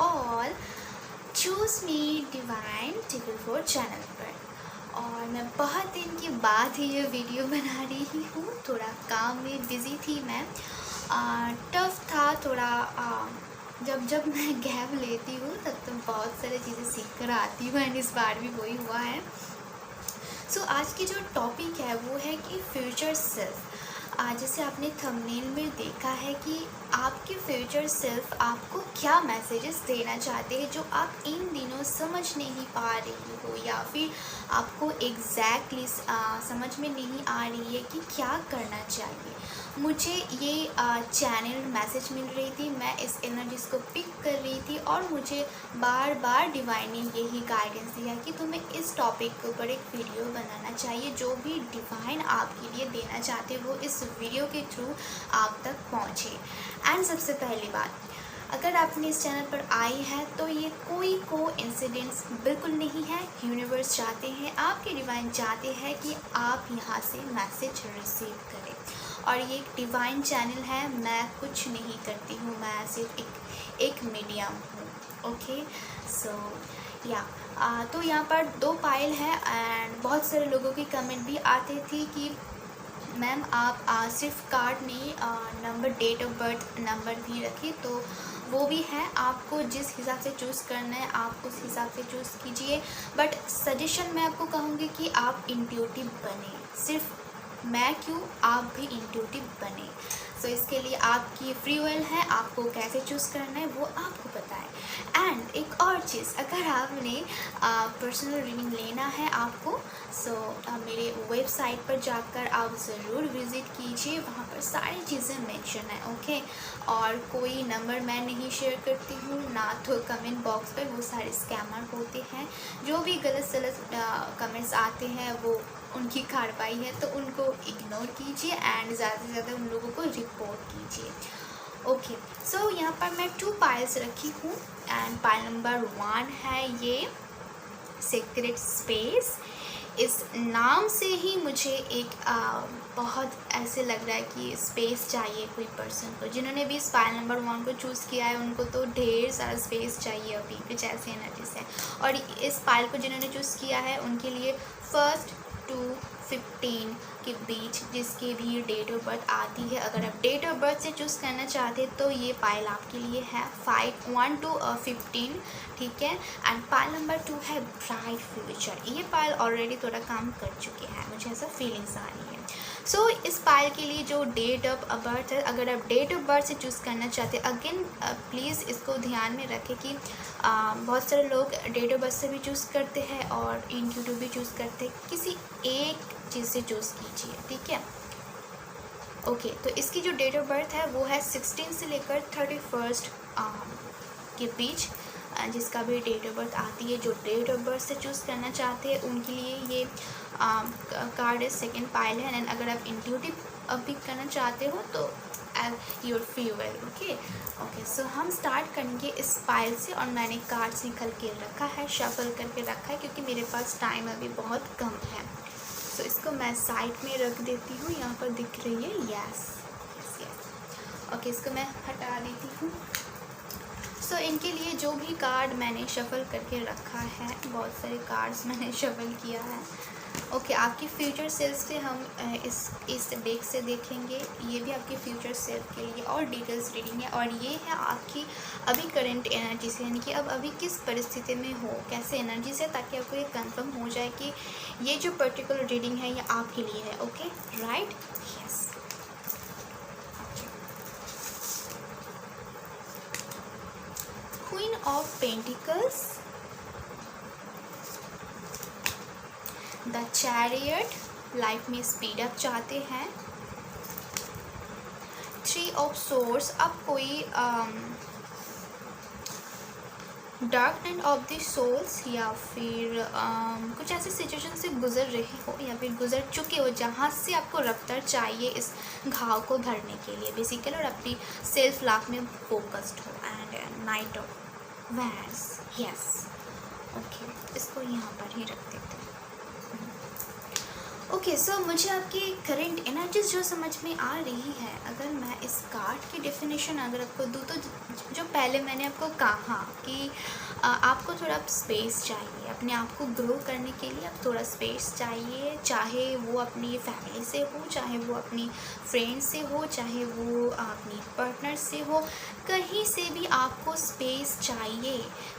All choose me divine tackle four channel पर। और मैं बहुत दिन के बाद ही ये वीडियो बना रही हूँ। थोड़ा काम में बिज़ी थी मैं, टफ था थोड़ा। जब मैं गैप लेती हूँ तब तो बहुत सारी चीज़ें सीख कर आती हूँ, एंड इस बार भी वही हुआ है। सो आज की जो टॉपिक है वो है कि फ्यूचर सेल्फ। जैसे आपने थंबनेल में देखा है कि आपके फ्यूचर सेल्फ आपको क्या मैसेजेस देना चाहते हैं जो आप इन दिनों समझ नहीं पा रही हो, या फिर आपको एग्जैक्टली समझ में नहीं आ रही है कि क्या करना चाहिए। मुझे ये चैनल मैसेज मिल रही थी, मैं इस एनर्जीज को पिक कर रही थी, और मुझे बार बार डिवाइन ने यही गाइडेंस दिया कि तुम्हें इस टॉपिक के ऊपर एक वीडियो बनाना चाहिए। जो भी डिवाइन आपके लिए देना चाहते वो इस वीडियो के थ्रू आप तक पहुँचे। एंड सबसे पहली बात, अगर आपने इस चैनल पर आई है तो ये कोई कोइंसिडेंस बिल्कुल नहीं है। यूनिवर्स चाहते हैं, आपके डिवाइन चाहते हैं कि आप यहाँ से मैसेज रिसीव करें। और ये एक डिवाइन चैनल है, मैं कुछ नहीं करती हूँ, मैं सिर्फ एक मीडियम हूँ। ओके, सो या तो यहाँ पर 2 पाइल है, एंड बहुत सारे लोगों की कमेंट भी आते थे कि मैम आप सिर्फ कार्ड नहीं, number, date of birth number भी रखिए। तो वो भी है, आपको जिस हिसाब से चूज़ करना है आप उस हिसाब से चूज़ कीजिए। बट सजेशन मैं आपको कहूँगी कि आप इंट्यूटिव बने। सिर्फ मैं क्यों, आप भी इंट्यूटिव बने। सो इसके लिए आपकी फ्री विल है, आपको कैसे चूज़ करना है वो आपको पता है। एंड एक और चीज़, अगर आपने पर्सनल रीडिंग लेना है आपको, सो मेरे वेबसाइट पर जाकर आप ज़रूर विज़िट कीजिए, वहाँ पर सारी चीज़ें मेंशन है। ओके, और कोई नंबर मैं नहीं शेयर करती हूँ, ना तो कमेंट बॉक्स पर, वो सारे स्कैमर होते हैं। जो भी गलत सलत कमेंट्स आते हैं वो उनकी कार्रवाई है, तो उनको इग्नोर कीजिए एंड ज़्यादा से ज़्यादा उन लोगों को रिपोर्ट कीजिए। ओके, सो यहाँ पर मैं 2 पाइल्स रखी हूँ, एंड पाइल नंबर 1 है ये सीक्रेट स्पेस। इस नाम से ही मुझे एक बहुत ऐसे लग रहा है कि स्पेस चाहिए कोई पर्सन को। जिन्होंने भी इस पाइल नंबर 1 को चूज़ किया है उनको तो ढेर सारा स्पेस चाहिए अभी, कुछ ऐसी एनर्जीज है। और इस पाइल को जिन्होंने चूज़ किया है उनके लिए 1 to 15 के बीच जिसकी भी डेट ऑफ बर्थ आती है, अगर आप डेट ऑफ बर्थ से चूज़ करना चाहते हैं तो ये पाइल आपके लिए है 1 to 15, ठीक है। एंड पाइल नंबर 2 है ब्राइट फ्यूचर। ये पाइल ऑलरेडी थोड़ा काम कर चुके हैं, मुझे ऐसा फीलिंग्स आ रही है। सो इस पाइल के लिए जो डेट ऑफ बर्थ है, अगर आप डेट ऑफ बर्थ से चूज़ करना चाहते हैं, अगेन प्लीज़ इसको ध्यान में रखें कि बहुत सारे लोग डेट ऑफ बर्थ से भी चूज़ करते हैं और इंट्यूटिव भी चूज़ करते हैं। किसी एक चीज़ से चूज़ कीजिए, ठीक है। ओके, तो इसकी जो डेट ऑफ बर्थ है वो है 16 से लेकर 31 के बीच। जिसका भी डेट ऑफ बर्थ आती है, जो डेट ऑफ बर्थ से चूज़ करना चाहते हैं उनके लिए ये कार्ड सेकेंड पाइल है। एंड अगर आप इंट्यूटिव पिक करना चाहते हो तो योर फ्री विल। ओके, सो हम स्टार्ट करेंगे इस पाइल से, और मैंने कार्ड्स निकल के रखा है, शफल करके रखा है क्योंकि मेरे पास टाइम अभी बहुत कम है। सो इसको मैं साइड में रख देती हूँ, यहाँ पर दिख रही है, यस यस यस। ओके, इसको मैं हटा देती हूँ। सो इनके लिए जो भी कार्ड मैंने शफल करके रखा है, बहुत सारे कार्ड्स मैंने शफल किया है। ओके, आपकी फ्यूचर सेल्फ से हम इस डेक से देखेंगे। ये भी आपके फ्यूचर सेल्फ के लिए और डिटेल्स रीडिंग है, और ये है आपकी अभी करंट एनर्जी से, यानी कि अब अभी किस परिस्थिति में हो, कैसे एनर्जी से, ताकि आपको ये कंफर्म हो जाए कि ये जो पर्टिकुलर रीडिंग है ये आपके लिए है। Okay, right, yes. Queen of pentacles, the chariot, life में स्पीड अप चाहते हैं। 3 ऑफ सोर्स, अब कोई dark night of the souls, या फिर कुछ ऐसे सिचुएशन से गुजर रहे हो या फिर गुजर चुके हो जहाँ से आपको रफ्तार चाहिए इस घाव को भरने के लिए बेसिकली, और अपनी सेल्फ लाइफ में फोकस्ड हो। And night of wands, yes. Okay, इसको यहाँ पर ही रख देते हैं। ओके, सो मुझे आपकी करंट एनर्जीज जो समझ में आ रही है, अगर मैं इस कार्ड की डेफिनेशन अगर आपको दूँ तो जो पहले मैंने आपको कहा कि आपको थोड़ा स्पेस चाहिए अपने आप को ग्रो करने के लिए। आप थोड़ा स्पेस चाहिए, चाहे वो अपनी फैमिली से हो, चाहे वो अपनी फ्रेंड से हो, चाहे वो अपनी पार्टनर से हो, कहीं से भी आपको स्पेस चाहिए।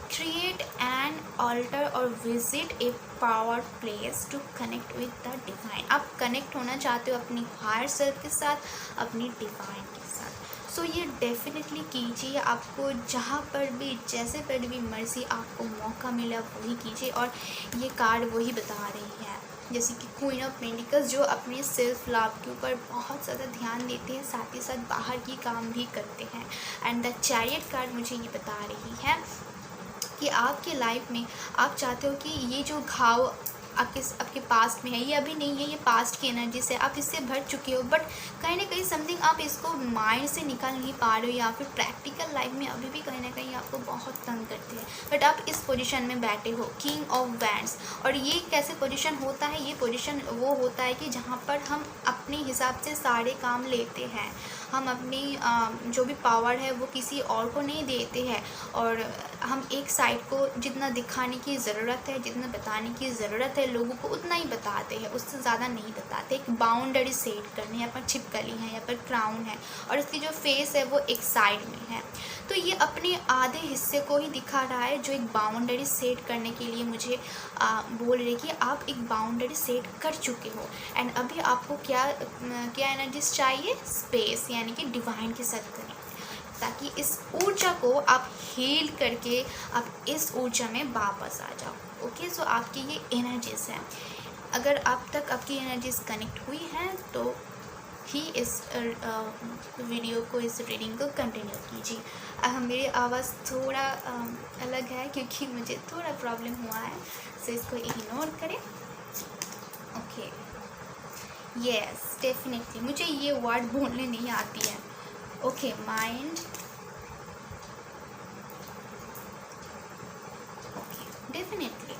क्रिएट एन ऑल्टर और visit a power place to connect with the divine. आप कनेक्ट होना चाहते हो अपनी हायर सेल्फ के साथ, अपनी डिवाइन के साथ। सो ये डेफिनेटली कीजिए। आपको जहाँ पर भी जैसे पर भी मर्जी आपको मौका मिला वही कीजिए। और ये कार्ड वही बता रही है, जैसे कि क्वीन ऑफ पेंटिकल्स, जो अपने सेल्फ लव के ऊपर बहुत ज़्यादा ध्यान देते हैं, साथ ही साथ बाहर की काम भी करते हैं। एंड द चैरियट कार्ड मुझे ये बता रही है कि आपके लाइफ में आप चाहते हो कि ये जो घाव आपके पास्ट में है, ये अभी नहीं है, ये पास्ट की एनर्जी से आप इससे भर चुके हो, बट कहीं ना कहीं समथिंग आप इसको माइंड से निकाल नहीं पा रहे हो, या फिर प्रैक्टिकल लाइफ में अभी भी कहीं ना कहीं आपको बहुत तंग करते हैं। बट आप इस पोजीशन में बैठे हो, किंग ऑफ वैंड्स। और ये कैसे पोजीशन होता है? ये पोजीशन वो होता है कि जहाँ पर हम अपने हिसाब से सारे काम लेते हैं, हम अपनी जो भी पावर है वो किसी और को नहीं देते हैं, और हम एक साइड को जितना दिखाने की ज़रूरत है, जितना बताने की ज़रूरत है लोगों को, उतना ही बताते हैं, उससे ज़्यादा नहीं बताते। एक बाउंड्री सेट करने, यहाँ पर छिपकली है, यहाँ पर क्राउन है, और इसकी जो फेस है वो एक साइड में है। तो ये अपने आधे हिस्से को ही दिखा रहा है, जो एक बाउंड्री सेट करने के लिए मुझे बोल रहे कि आप एक बाउंड्री सेट कर चुके हो। एंड अभी आपको क्या एनर्जीज चाहिए? स्पेस, यानी कि डिवाइन के साथ करें, ताकि इस ऊर्जा को आप हील करके आप इस ऊर्जा में वापस आ जाओ। ओके, सो आपकी ये एनर्जीज हैं। अगर अब तक आपकी एनर्जीज कनेक्ट हुई हैं तो ही इस वीडियो को, इस रीडिंग को कंटिन्यू कीजिए। मेरी आवाज़ थोड़ा अलग है क्योंकि मुझे थोड़ा प्रॉब्लम हुआ है, सो इसको इग्नोर करें। ओके, यस, डेफिनेटली मुझे ये वर्ड बोलने नहीं आती है। ओके, माइंड, ओके, डेफिनेटली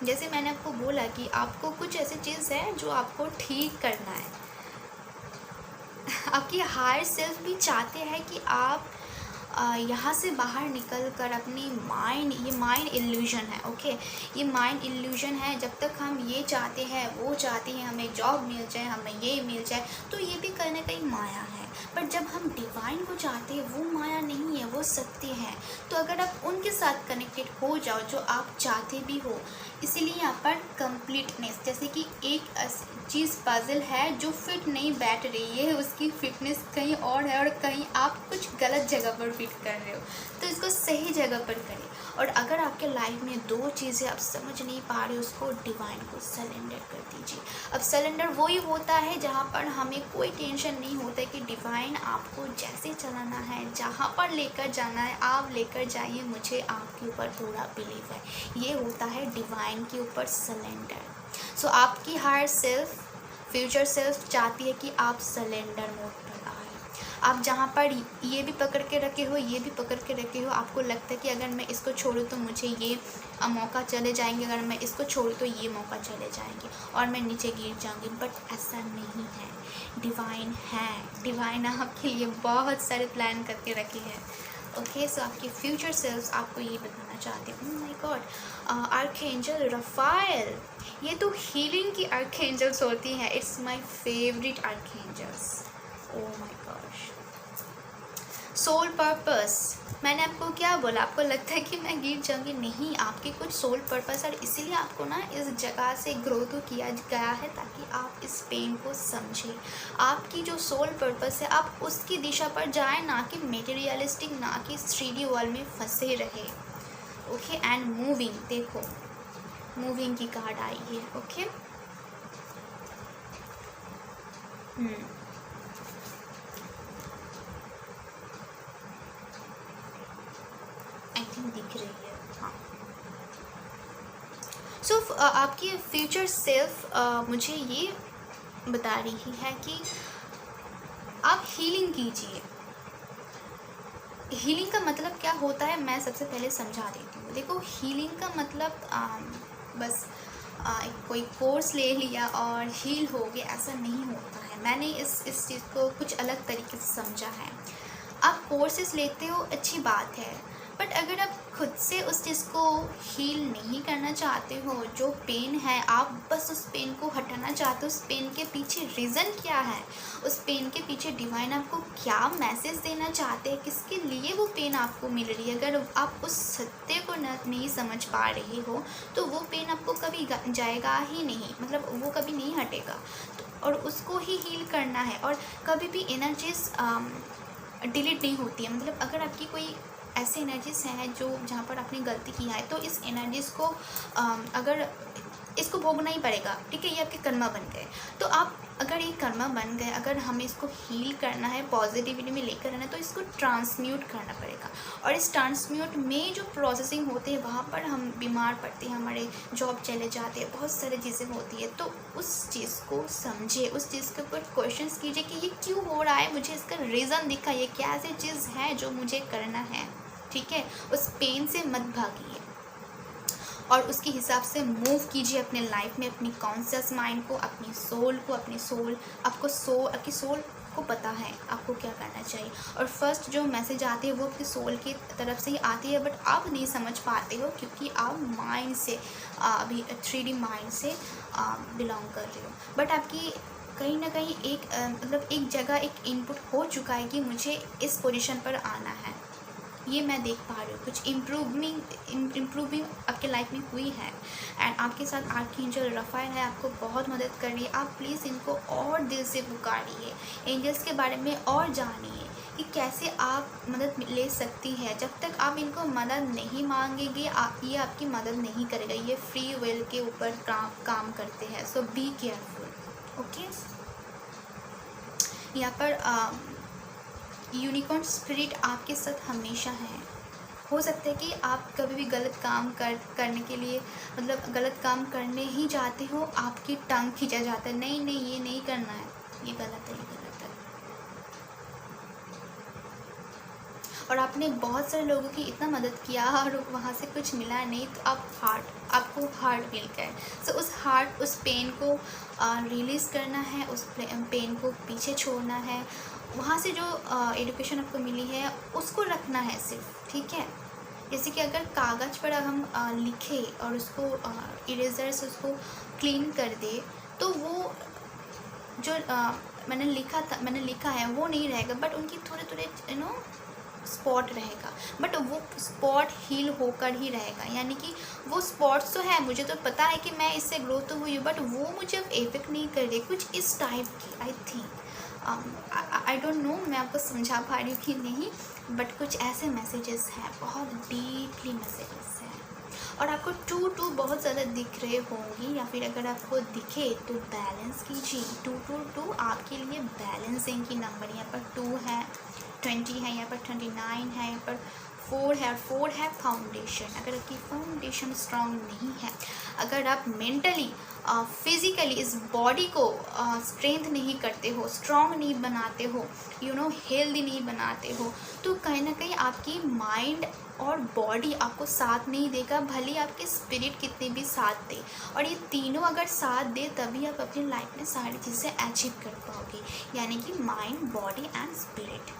जैसे मैंने आपको बोला कि आपको कुछ ऐसी चीज़ है जो आपको ठीक करना है। आपकी हायर सेल्फ भी चाहते हैं कि आप यहाँ से बाहर निकल कर अपनी माइंड, ये माइंड इल्यूजन है। ओके, ये माइंड इल्यूजन है। जब तक हम ये चाहते हैं, वो चाहते हैं, हमें जॉब मिल जाए, हमें ये मिल जाए, तो ये भी कहीं ना कहीं माया है। बट जब हम डिवाइन को चाहते हैं, वो माया नहीं है, वो सत्य है। तो अगर आप उनके साथ कनेक्टेड हो जाओ जो आप चाहते भी हो, इसीलिए यहाँ पर कंप्लीटनेस, जैसे कि एक चीज़ पजल है जो फिट नहीं बैठ रही है, उसकी फिटनेस कहीं और है और कहीं आप कुछ गलत जगह पर फिट कर रहे हो, तो इसको सही जगह पर करें। और अगर आपके लाइफ में दो चीज़ें आप समझ नहीं पा रहे, उसको डिवाइन को सरेंडर कर दीजिए। अब सरेंडर वही होता है जहाँ पर हमें कोई टेंशन नहीं होता कि डिवाइन आपको जैसे चलाना है, जहाँ पर लेकर जाना है आप लेकर जाइए, मुझे आपके ऊपर पूरा बिलीव है। ये होता है डिवाइन के ऊपर सरेंडर। सो आपकी हायर सेल्फ, फ्यूचर सेल्फ चाहती है कि आप सरेंडर मोड पर आए। आप जहाँ पर ये भी पकड़ के रखे हो, ये भी पकड़ के रखे हो, आपको लगता है कि अगर मैं इसको छोड़ूँ तो मुझे ये मौका चले जाएंगे, अगर मैं इसको छोड़ूँ तो ये मौका चले जाएंगे और मैं नीचे गिर जाऊँगी। बट ऐसा नहीं है, डिवाइन है। डिवाइन आपके लिए बहुत सारे प्लान करके रखे हैं। ओके, सो आपके फ्यूचर सेल्फ्स आपको ये बताना चाहते हैं। माय गॉड, आर्कएंजल रफाएल, ये तो हीलिंग की आर्कएंजल्स होती हैं। It's my favourite archangels. Oh my gosh, soul purpose, मैंने आपको क्या बोला? आपको लगता है कि मैं गिर जाऊंगी? नहीं, आपके कुछ सोल पर्पस, और इसीलिए आपको ना इस जगह से ग्रो तो किया गया है ताकि आप इस पेन को समझें। आपकी जो सोल पर्पस है, आप उसकी दिशा पर जाएं, ना कि मेटेरियलिस्टिक, ना कि 3D वर्ल्ड में फंसे रहे। ओके, एंड मूविंग, देखो मूविंग की कार्ड आई है। ओके, दिख रही है। हाँ, सो आपकी फ्यूचर सेल्फ मुझे ये बता रही है कि आप हीलिंग कीजिए। हीलिंग का मतलब क्या होता है मैं सबसे पहले समझा देती हूँ। देखो, हीलिंग का मतलब बस कोई कोर्स ले लिया और हील हो गया, ऐसा नहीं होता है। मैंने इस चीज़ को कुछ अलग तरीके से समझा है। आप कोर्सेस लेते हो, अच्छी बात है, बट अगर आप खुद से उस चीज़ को हील नहीं करना चाहते हो, जो पेन है आप बस उस पेन को हटाना चाहते हो, उस पेन के पीछे रीज़न क्या है, उस पेन के पीछे डिवाइन आपको क्या मैसेज देना चाहते हैं, किसके लिए वो पेन आपको मिल रही है, अगर आप उस सत्य को नहीं समझ पा रहे हो तो वो पेन आपको कभी जाएगा ही नहीं, मतलब वो कभी नहीं हटेगा। और उसको ही हील करना है। और कभी भी एनर्जीज डिलीट नहीं होती है, मतलब अगर आपकी कोई ऐसे एनर्जीज हैं जो जहाँ पर आपने गलती किया है, तो इस एनर्जीज को अगर इसको भोगना ही पड़ेगा, ठीक है, ये आपके कर्मा बन गए। तो आप अगर ये कर्मा बन गए, अगर हमें इसको हील करना है, पॉजिटिविटी में लेकर आना है, तो इसको ट्रांसम्यूट करना पड़ेगा। और इस ट्रांसम्यूट में जो प्रोसेसिंग होती है वहाँ पर हम बीमार पड़ते हैं, हमारे जॉब चले जाते हैं, बहुत सारी चीज़ें होती है। तो उस चीज़ को समझे, उस चीज़ के ऊपर क्वेश्चंस कीजिए कि ये क्यों हो रहा है, मुझे इसका रीज़न दिखाइए, क्या ऐसी चीज़ है जो मुझे करना है, ठीक है। उस पेन से मत भागिए और उसके हिसाब से मूव कीजिए अपने लाइफ में, अपनी कॉन्शियस माइंड को, अपनी सोल को, अपनी सोल आपकी सोल को पता है आपको क्या करना चाहिए। और फर्स्ट जो मैसेज आती है वो आपकी सोल की तरफ से ही आती है, बट आप नहीं समझ पाते हो क्योंकि आप माइंड से अभी 3D माइंड से बिलोंग कर रहे हो। बट आपकी कहीं ना कहीं एक मतलब एक जगह एक इनपुट हो चुका है कि मुझे इस पोजीशन पर आना है, ये मैं देख पा रही हूँ। कुछ इम्प्रूविंग आपके लाइफ में हुई है एंड आपके साथ आर्कएंजल रफाएल है, आपको बहुत मदद कर रही है। आप प्लीज़ इनको और दिल से पुकारिए, एंजल्स के बारे में और जानिए कि कैसे आप मदद ले सकती है। जब तक आप इनको मदद नहीं मांगेंगे ये आपकी मदद नहीं करेगा, ये फ्री विल के ऊपर काम करते हैं। सो बी केयरफुल, ओके। यहाँ पर यूनिकॉर्न स्पिरिट आपके साथ हमेशा है। हो सकता है कि आप कभी भी गलत काम करने के लिए, मतलब गलत काम करने ही जाते हो, आपकी टंग खींचा जाता है, नहीं नहीं ये नहीं करना है, ये गलत है, ये गलत है। और आपने बहुत सारे लोगों की इतना मदद किया और वहाँ से कुछ मिला नहीं, तो आपको हार्ट मिल गया। सो उस उस पेन को रिलीज़ करना है, उस पेन को पीछे छोड़ना है। वहाँ से जो एजुकेशन आपको मिली है उसको रखना है सिर्फ, ठीक है। जैसे कि अगर कागज़ पर हम लिखे और उसको इरेजर से उसको क्लीन कर दे, तो वो जो मैंने लिखा है वो नहीं रहेगा, बट उनकी थोड़े थोड़े स्पॉट रहेगा, बट वो स्पॉट हील होकर ही रहेगा। यानी कि वो स्पॉट्स तो है, मुझे तो पता है कि मैं इससे ग्रो तो हुई हूँ, बट वो मुझे अब इफेक्ट नहीं कर रही, कुछ इस टाइप की। I think I don't know मैं आपको समझा पा रही हूँ कि नहीं, बट कुछ ऐसे मैसेजेस हैं, बहुत डीपली मैसेजेस हैं। और आपको 2 बहुत ज़्यादा दिख रहे होंगी, या फिर अगर आपको दिखे तो बैलेंस कीजिए। 2 आपके लिए बैलेंसिंग की नंबर, यहाँ पर 2 है, 20 है, यहाँ पर 29 है, यहाँ पर 4 है, 4 है फाउंडेशन। अगर आपकी फाउंडेशन स्ट्रांग नहीं है, अगर आप मेंटली फिज़िकली इस बॉडी को स्ट्रेंथ नहीं करते हो, स्ट्रांग नहीं बनाते हो, हेल्दी नहीं बनाते हो, तो कहीं ना कहीं आपकी माइंड और बॉडी आपको साथ नहीं देगा, भले आपके स्पिरिट कितने भी साथ दे। और ये तीनों अगर साथ दे तभी आप अपनी लाइफ में सारी चीज़ें अचीव कर पाओगे, यानी कि माइंड, बॉडी एंड स्पिरिट।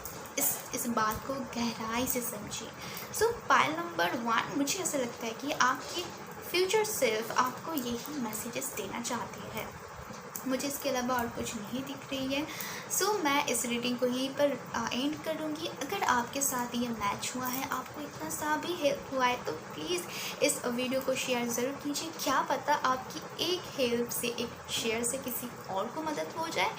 इस बात को गहराई से समझिए। सो पाइल नंबर 1, मुझे ऐसा लगता है कि आपकी फ्यूचर सेल्फ आपको यही मैसेजेस देना चाहती है, मुझे इसके अलावा और कुछ नहीं दिख रही है। सो मैं इस रीडिंग को यहीं पर एंड करूँगी। अगर आपके साथ ये मैच हुआ है, आपको इतना सा भी हेल्प हुआ है, तो प्लीज़ इस वीडियो को शेयर ज़रूर कीजिए। क्या पता आपकी एक हेल्प से, एक शेयर से किसी और को मदद हो जाए।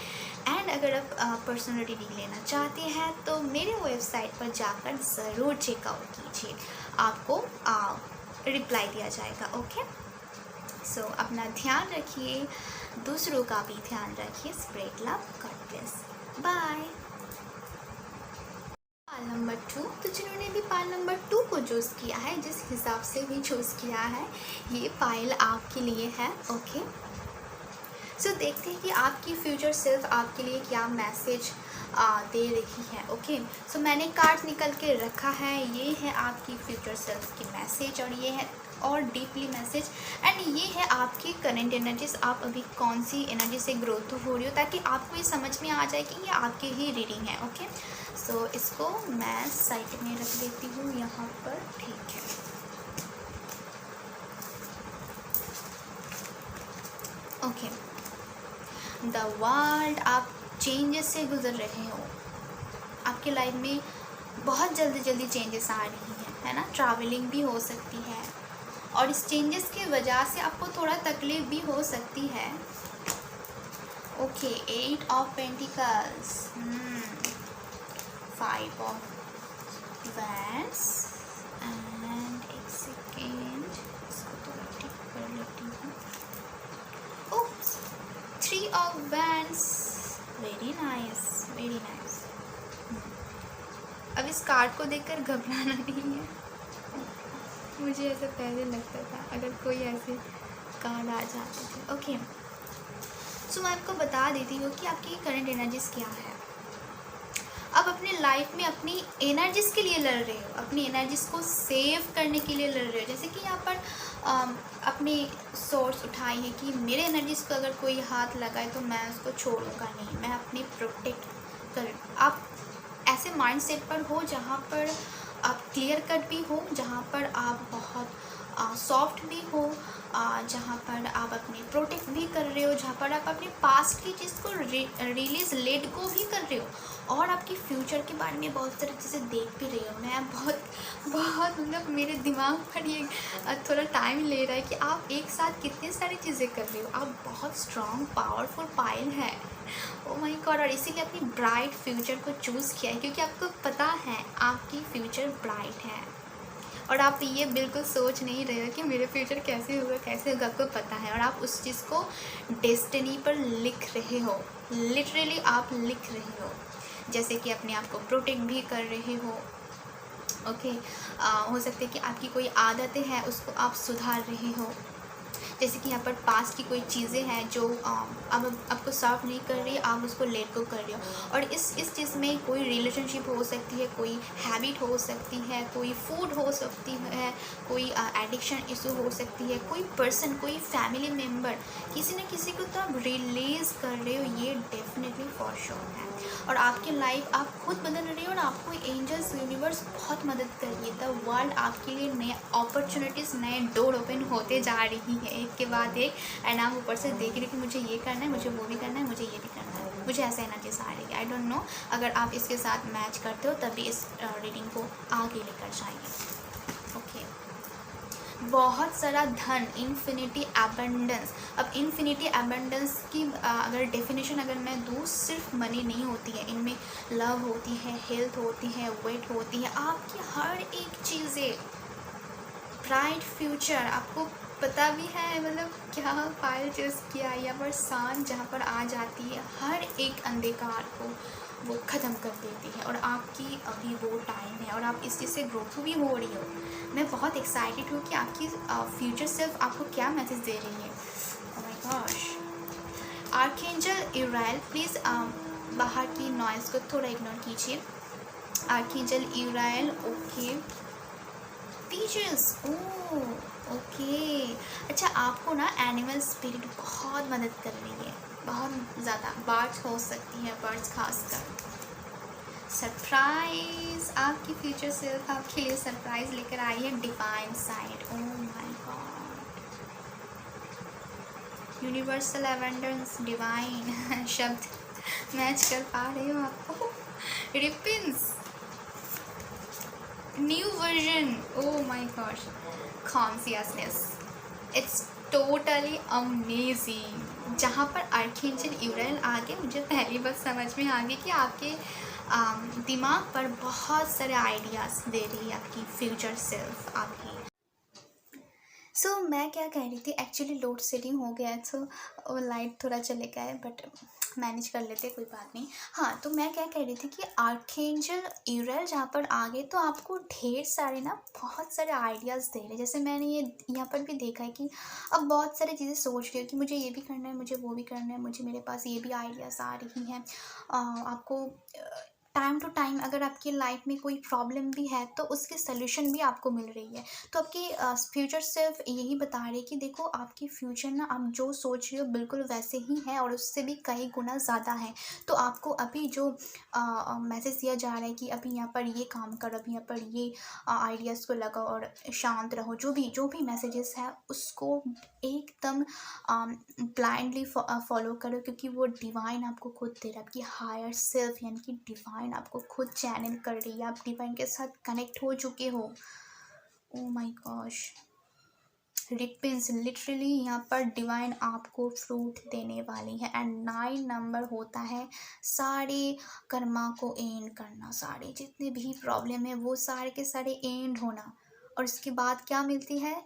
एंड अगर आप पर्सनल रीडिंग लेना चाहते हैं तो मेरे वेबसाइट पर जाकर ज़रूर चेकआउट कीजिए, आपको रिप्लाई दिया जाएगा, ओके। सो अपना ध्यान रखिए, दूसरों का भी ध्यान रखिए। Spread love, God bless, bye. Pile number 2, तो जिन्होंने भी पाइल नंबर 2 को चूज़ किया है, जिस हिसाब से भी चूज़ किया है, ये पाइल आपके लिए है, ओके। सो देखते हैं कि आपकी फ्यूचर सेल्फ आपके लिए क्या मैसेज दे रही है, ओके। सो मैंने कार्ड निकल के रखा है, ये है आपकी फ्यूचर सेल्फ की मैसेज, और ये है और डीपली मैसेज। एंड ये है आपकी करंट एनर्जीज, आप अभी कौन सी एनर्जी से ग्रोथ हो रही हो, ताकि आपको ये समझ में आ जाए कि ये आपकी ही रीडिंग है। ओके, सो इसको मैं साइड में रख देती हूँ यहाँ पर, ठीक है। ओके, द वर्ल्ड, आप चेंजेस से गुजर रहे हो, आपके लाइफ में बहुत जल्दी जल्दी चेंजेस आ रही हैं, है ना। ट्रैवलिंग भी हो सकती है और इस चेंजेस की वजह से आपको थोड़ा तकलीफ भी हो सकती है। Okay, 8 of pentacles, 5 of wands and एक सेकेंड, इसको थोड़ा ठीक कर लेती हूँ। Oops, 3 of wands, very nice, very nice. अब इस कार्ड को देखकर घबराना नहीं है, मुझे ऐसा पहले लगता था अगर कोई ऐसे कार्ड आ जाते थे। ओके, सो मैं आपको बता देती हूँ कि आपकी करंट एनर्जीज क्या है। आप अपने लाइफ में अपनी एनर्जीज के लिए लड़ रहे हो, अपनी एनर्जीज को सेव करने के लिए लड़ रहे हो। जैसे कि यहाँ पर अपनी सोर्स उठाई है कि मेरे एनर्जीज को अगर कोई हाथ लगाए तो मैं उसको छोड़ूंगा नहीं, मैं अपनी प्रोटेक्ट कर। आप ऐसे माइंडसेट पर हो जहाँ पर आप क्लियर कट भी हो, जहाँ पर आप बहुत सॉफ्ट भी हो, जहाँ पर आप अपने प्रोटेक्ट भी कर रहे हो, जहाँ पर आप अपने पास्ट की चीज़ को रिलीज लेट गो भी कर रहे हो, और आपकी फ्यूचर के बारे में बहुत सारी चीज़ें देख भी रही हो। मैं बहुत बहुत मतलब मेरे दिमाग पर ये थोड़ा टाइम ले रहा है कि आप एक साथ कितनी सारी चीज़ें कर रहे हो। आप बहुत स्ट्रॉन्ग पावरफुल पायल है, ओ माय गॉड। और इसीलिए अपनी ब्राइट फ्यूचर को चूज़ किया है, क्योंकि आपको पता है आपकी फ्यूचर ब्राइट है। और आप ये बिल्कुल सोच नहीं रहे हो कि मेरे फ्यूचर कैसे होगा, आपको पता है। और आप उस चीज़ को डेस्टिनी पर लिख रहे हो, लिटरली आप लिख रहे हो। जैसे कि अपने आप को प्रोटेक्ट भी कर रहे हो। ओके, हो सकता है कि आपकी कोई आदतें हैं उसको आप सुधार रहे हो। जैसे कि यहाँ पर पास्ट की कोई चीज़ें हैं जो अब आपको सर्व नहीं कर रही, आप उसको लेट गो कर रहे हो। और इस चीज़ में कोई रिलेशनशिप हो सकती है, कोई हैबिट हो सकती है, कोई फूड हो सकती है, कोई एडिक्शन इशू हो सकती है, कोई पर्सन, कोई फैमिली मेम्बर, किसी न किसी को तो आप रिलीज़ कर रहे हो, ये डेफिनेटली फॉर श्योर है। और आपकी लाइफ आप खुद बदल रही हो और आपको एंजल्स यूनिवर्स बहुत मदद कर रही है। द वर्ल्ड आपके लिए नए अपॉर्चुनिटीज़, नए डोर ओपन होते जा रही है एक के बाद एक। एंड आप ऊपर से देख रहे कि मुझे ये करना है, मुझे वो भी करना है, मुझे ये भी करना है, मुझे ऐसा एनर्जीज आ रही है। आई डोंट नो, अगर आप इसके साथ मैच करते हो तभी इस रीडिंग को आगे लेकर जाएंगे। ओके, बहुत सारा धन, इन्फिनिटी एबंडेंस। अब इन्फिनिटी एबंडेंस की अगर डेफिनेशन अगर मैं दूँ, सिर्फ मनी नहीं होती है, इनमें लव होती है, हेल्थ होती है, वेट होती है, आपकी हर एक चीज़ें, ब्राइट फ्यूचर। आपको पता भी है मतलब क्या फाइल चूज़ किया, यहाँ पर शान जहाँ पर आ जाती है, हर एक अंधकार को वो ख़त्म कर देती है। और आपकी अभी वो टाइम है और आप इस चीज़ से ग्रोथ भी हो रही हो। मैं बहुत एक्साइटेड हूँ कि आपकी फ्यूचर सेल्फ आपको क्या मैसेज दे रही है। Oh my gosh, archangel Uriel, please बाहर की नॉइज़ को थोड़ा इग्नोर कीजिए। Archangel Uriel, okay, teachers, okay. अच्छा, आपको ना एनिमल स्पिरिट बहुत मदद कर रही है, बहुत ज़्यादा। बर्ड्स हो सकती है, बर्ड्स खासकर। सरप्राइज, आपकी फ्यूचर सेल्फ आपके लिए सरप्राइज लेकर आई है, divine side. Oh my God, universal abundance, divine शब्द मैच कर पा रही हूँ आपको। रिपिन्स, new version, oh my gosh, consciousness, it's totally amazing. जहाँ पर आर्कएंजल यूराइल आ गए, मुझे पहली बात समझ में आ गई कि आपके दिमाग पर बहुत सारे आइडियाज़ दे रही है आपकी फ्यूचर सेल्फ आपकी। सो मैं क्या कह रही थी, एक्चुअली लोड शेडिंग हो गया तो वो लाइट थोड़ा चले गया है, बट मैनेज कर लेते, कोई बात नहीं। हाँ, तो मैं क्या कह रही थी कि आर्कएंजल यूराइल जहाँ पर आ गए तो आपको ढेर सारे ना बहुत सारे आइडियाज़ दे रहे। जैसे मैंने ये यहाँ पर भी देखा है कि अब बहुत सारी चीज़ें सोच रही हो कि मुझे ये भी करना है, मुझे वो भी करना है, मुझे मेरे पास ये भी आइडियाज़ आ रही हैं। आपको टाइम टू टाइम अगर आपकी लाइफ में कोई प्रॉब्लम भी है तो उसकी सल्यूशन भी आपको मिल रही है। तो आपकी फ्यूचर सिर्फ यही बता रही है कि देखो आपकी फ्यूचर ना आप जो सोच रहे हो बिल्कुल वैसे ही है और उससे भी कई गुना ज़्यादा है। तो आपको अभी जो मैसेज दिया जा रहा है कि अभी यहाँ पर ये काम करो, अभी यहाँ पर ये आइडियाज़ को लगाओ और शांत रहो, जो भी मैसेजेस है उसको एकदम ब्लाइंडली फॉलो करो, क्योंकि वो डिवाइन आपको खुद दे रहा है। आपकी हायर सेल्फ यानी कि डिवाइन आपको खुद चैनल कर रही है। आप डिवाइन के साथ कनेक्ट हो चुके हो। ओ माय गॉश, रिपेंस लिटरली यहाँ पर डिवाइन आपको फ्रूट देने वाली है। एंड 9 नंबर होता है सारे कर्मा को एंड करना, सारे जितने भी प्रॉब्लम है वो सारे के सारे एंड होना। और उसके बाद क्या मिलती है?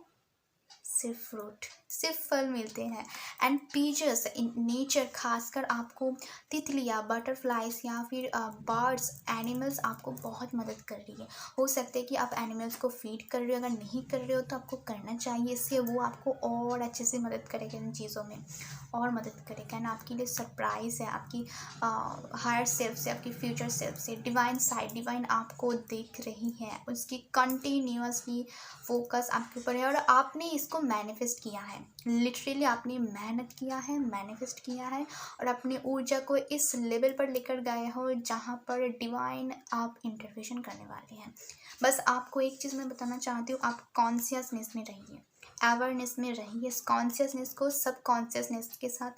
सिर्फ फ्रूट, सिर्फ फल मिलते हैं। एंड पीचेस इन नेचर, खासकर आपको तितलियाँ, बटरफ्लाइज या फिर बर्ड्स, एनिमल्स आपको बहुत मदद कर रही है। हो सकता है कि आप एनिमल्स को फीड कर रहे हो, अगर नहीं कर रहे हो तो आपको करना चाहिए। इससे वो आपको और अच्छे से मदद करेगा, इन चीज़ों में और मदद करेगा। एंड आपके लिए सरप्राइज़ है आपकी हायर सेल्फ से, आपकी फ्यूचर सेल्फ से। डिवाइन साइड, डिवाइन आपको देख रही है, उसकी कंटिन्यूअसली फोकस आपके ऊपर है और आपने इसको मैनिफेस्ट किया है। लिटरली आपने मेहनत किया है, मैनिफेस्ट किया है और अपनी ऊर्जा को इस लेवल पर लेकर गए हो जहाँ पर डिवाइन आप इंटरवेंशन करने वाले हैं। बस आपको एक चीज़ मैं बताना चाहती हूँ, आप कॉन्शियसनेस में रहिए, अवेयरनेस में रहिए। इस कॉन्शियसनेस को सब कॉन्शियसनेस के साथ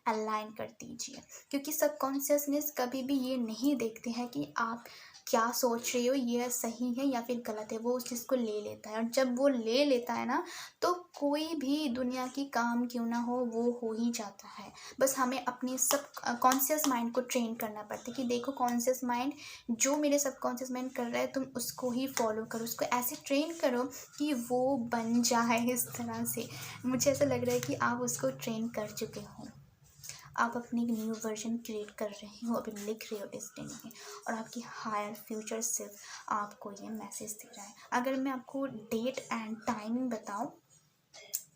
अलाइन कर दीजिए, क्योंकि सब कॉन्शियसनेस कभी भी ये नहीं देखते हैं कि आप क्या सोच रहे हो, ये सही है या फिर गलत है। वो उस चीज़ को ले लेता है और जब वो ले लेता है ना तो कोई भी दुनिया की काम क्यों ना हो वो हो ही जाता है। बस हमें अपने सब कॉन्शियस माइंड को ट्रेन करना पड़ता है कि देखो कॉन्शियस माइंड जो मेरे सब कॉन्शियस माइंड कर रहा है तुम उसको ही फॉलो करो, उसको ऐसे ट्रेन करो कि वो बन जाए इस तरह से। मुझे ऐसा लग रहा है कि आप उसको ट्रेन कर चुके हो, आप अपनी न्यू वर्जन क्रिएट कर रहे हो, अभी लिख रहे हो डेस्टिनी में और आपकी हायर फ्यूचर सिर्फ आपको ये मैसेज दे रहा है। अगर मैं आपको डेट एंड टाइमिंग बताऊं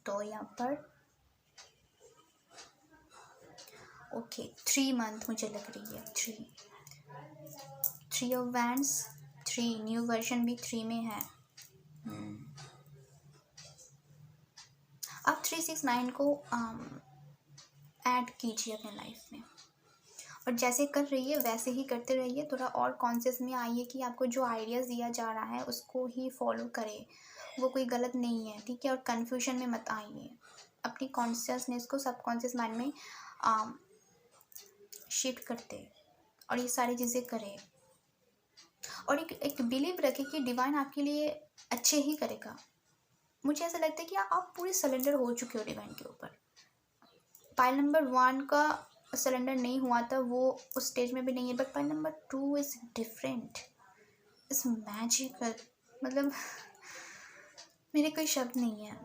तो यहाँ पर ओके 3 मंथ मुझे लग रही है, 3 ऑफ वैंड्स, 3 न्यू वर्जन भी 3 में है। आप 369 को ऐड कीजिए अपने लाइफ में और जैसे कर रही है वैसे ही करते रहिए। थोड़ा और कॉन्शियस में आइए कि आपको जो आइडियाज़ दिया जा रहा है उसको ही फॉलो करें, वो कोई गलत नहीं है, ठीक है। और कन्फ्यूजन में मत आइए, अपनी कॉन्शियसनेस को सबकॉन्शियस माइंड में शिफ्ट करते और ये सारी चीज़ें करें और एक बिलीव रखें कि डिवाइन आपके लिए अच्छे ही करेगा। मुझे ऐसा लगता है कि आप पूरे सरेंडर हो चुके हो डिवाइन के ऊपर। पाइल नंबर 1 का सरेंडर नहीं हुआ था, वो उस स्टेज में भी नहीं है, but pile number 2 is different, is magical. मतलब मेरे कोई शब्द नहीं है।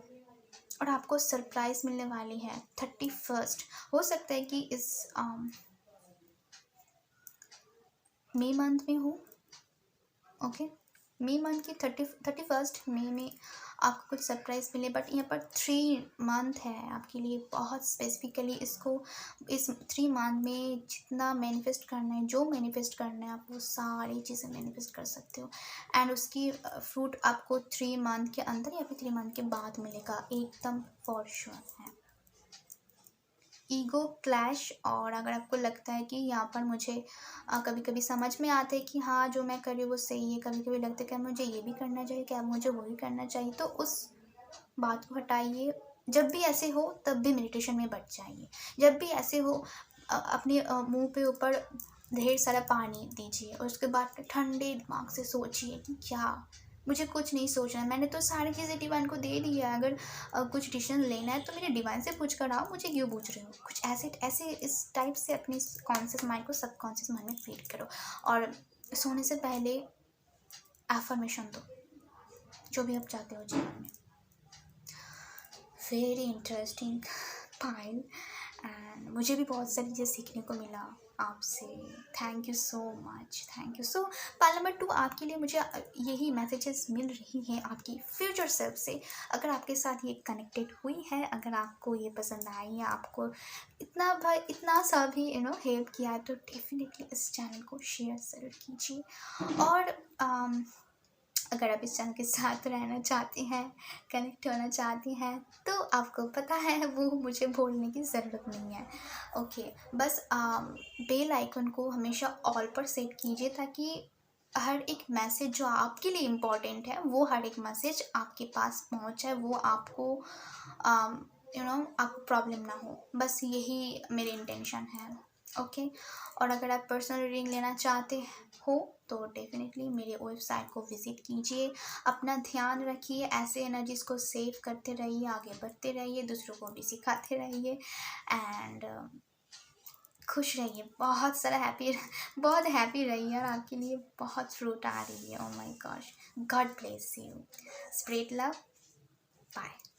और आपको सरप्राइज़ मिलने वाली है 31st। हो सकता है कि इस मई मंथ में हो, ओके मई मंथ की 31st मई में आपको कुछ सरप्राइज़ मिले। बट यहाँ पर 3 मंथ है आपके लिए बहुत स्पेसिफिकली। इसको इस 3 मंथ में जितना मैनिफेस्ट करना है, जो मैनिफेस्ट करना है, आप वो सारी चीज़ें मैनिफेस्ट कर सकते हो। एंड उसकी फ्रूट आपको 3 मंथ के अंदर या फिर 3 मंथ के बाद मिलेगा, एकदम फॉर श्योर है। ईगो क्लैश, और अगर आपको लगता है कि यहाँ पर मुझे कभी कभी समझ में आता है कि हाँ जो मैं कर रही हूँ वो सही है, कभी कभी लगता है कि मुझे ये भी करना चाहिए, क्या मुझे वही करना चाहिए, तो उस बात को हटाइए। जब भी ऐसे हो तब भी मेडिटेशन में बैठ जाइए। जब भी ऐसे हो अपने मुंह पे ऊपर ढेर सारा पानी दीजिए और उसके बाद ठंडे दिमाग से सोचिए कि क्या मुझे कुछ नहीं सोचना है, मैंने तो सारी चीज़ें डिवाइन को दे दी है। अगर कुछ डिसीजन लेना है तो मेरे डिवाइन से पूछ कर आओ, मुझे क्यों पूछ रहे हो। कुछ ऐसे ऐसे इस टाइप से अपनी कॉन्शियस माइंड को सबकॉन्शियस माइंड में फीड करो और सोने से पहले एफर्मेशन दो, जो भी आप चाहते हो जीवन में। वेरी इंटरेस्टिंग पाइल, एंड मुझे भी बहुत सारी चीज़ें सीखने को मिला आपसे। Thank you so much, thank you. So Pal number 2, आपके लिए मुझे यही मैसेजेस मिल रही हैं आपकी फ्यूचर सेल्फ से। अगर आपके साथ ये कनेक्टेड हुई है, अगर आपको ये पसंद आई है, आपको इतना सा भी हेल्प किया है, तो डेफिनेटली इस चैनल को शेयर ज़रूर कीजिए। और अगर आप इस चैनल के साथ रहना चाहती हैं, कनेक्ट होना चाहती हैं, तो आपको पता है वो मुझे बोलने की ज़रूरत नहीं है। ओके, बस बेल आइकन को हमेशा ऑल पर सेट कीजिए, ताकि हर एक मैसेज जो आपके लिए इम्पॉर्टेंट है, वो हर एक मैसेज आपके पास पहुंचे, वो आपको आपको प्रॉब्लम ना हो। बस यही मेरी इंटेंशन है। ओके, और अगर आप पर्सनल रीडिंग लेना चाहते हो तो डेफिनेटली मेरे वेबसाइट को विज़िट कीजिए। अपना ध्यान रखिए, ऐसे एनर्जीज़ को सेव करते रहिए, आगे बढ़ते रहिए, दूसरों को भी सिखाते रहिए, एंड खुश रहिए। बहुत हैप्पी रहिए, और आपके लिए बहुत फ्रूट आ रही है। Oh my gosh, God bless you, spread love, bye.